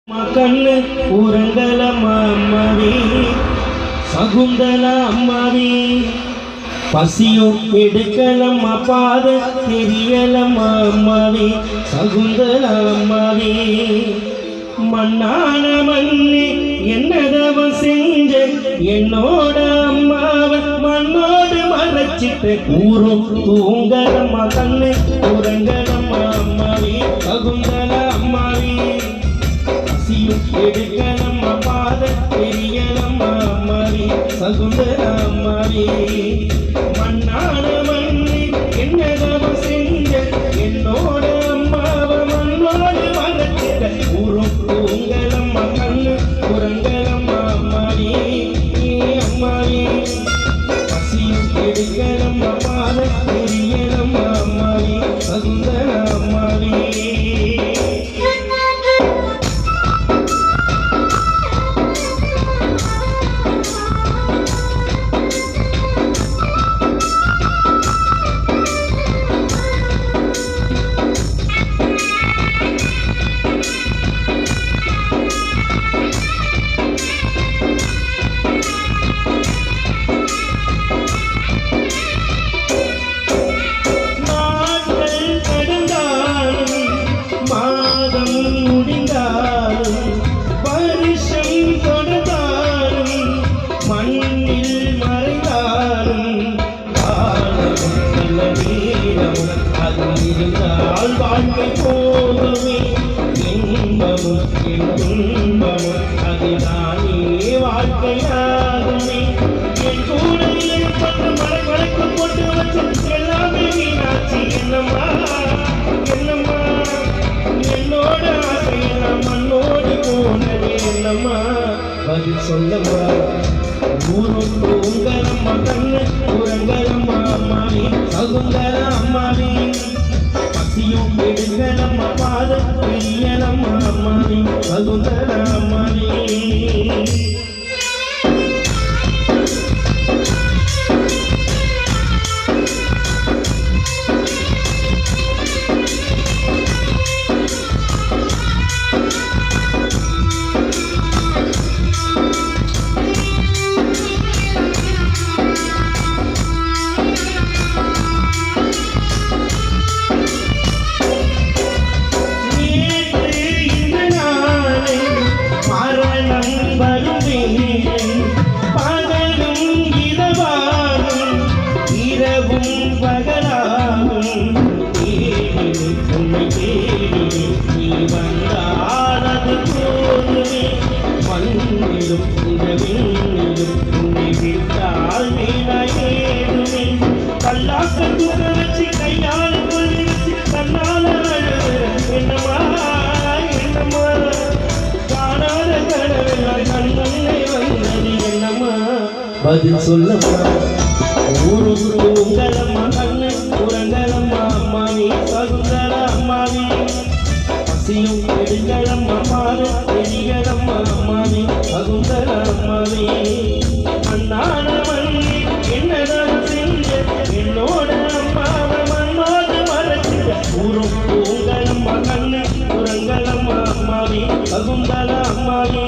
கண்ணு உறங்கலம்மா அம்மாவே சகுந்தலா அம்மாவே பசியும் எடுக்கலம்மா பாத தெரியலம்மா அம்மாவே சகுந்தலா அம்மாவே மண்ணான மண்ணே என்னதவ செஞ்ச என்னோட அம்மாவை மண்ணோடு மறைச்சிட்டு ஊரும் தூங்கலம்மா கண்ணு உறங்கலம்மா அம்மாவே சகுந்தலா அம்மாவே எடுக்கலம்மா பாத தெரியலம்மா அம்மாவே சகுந்தலா அம்மாவே மண்ணான மண்ணு என்னதவ செஞ்ச என்னோட அம்மாவை மண்ணோடு மறைச்சிட்ட ஊரும் தூங்கலம்மா கண்ணு உறங்கலம்மா அம்மாவே அம்மாவே பசியும் எடுக்கலம்மா பாத தெரியலம்மா அம்மாவே சகுந்தலா அம்மாவே வாழ்க்கை போதுமே இன்பமும் துன்பமும் அதுதானே வாழ்க்கையாகுமே என் கூட ஏற்பட்டு மலை மலைக்கு போட்டு வச்சு எல்லாமே வீணாச்சு என்னம்மா என்னம்மா என்னோட ஆசையெல்லாம் மண்ணோடு போனது என்னம்மா பதில் சொல்லம்மா ஊரும் உங்களம்மா கண்ணு உறங்கலம்மா அம்மாவே சகுந்தலா அம்மாவே பசியும் எடுக்கலம்மா பாத தெரியலம்மா அம்மாவே சகுந்தலா அம்மாவே பதில் சொல்லம்மா ஊரும் உங்களம்மா கண்ணு உறங்கலம்மா அம்மாவே சகுந்தலா அம்மாவே பசியும் எடுக்கலம்மா பாத தெரியலம்மா அம்மாவே சகுந்தலா அம்மாவே மண்ணான மண்ணே என்னதான் செஞ்ச என்னோட அம்மாவை மண்ணோடு மறைச்சிட்ட ஊரும் உங்களம்மா கண்ணு உறங்கலம்மா அம்மாவே சகுந்தலா அம்மாவே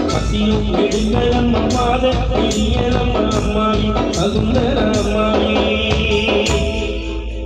பசியும் எடுக்கலம்மா பாத தெரியலம்மா அம்மாவே சகுந்தலா அம்மாவே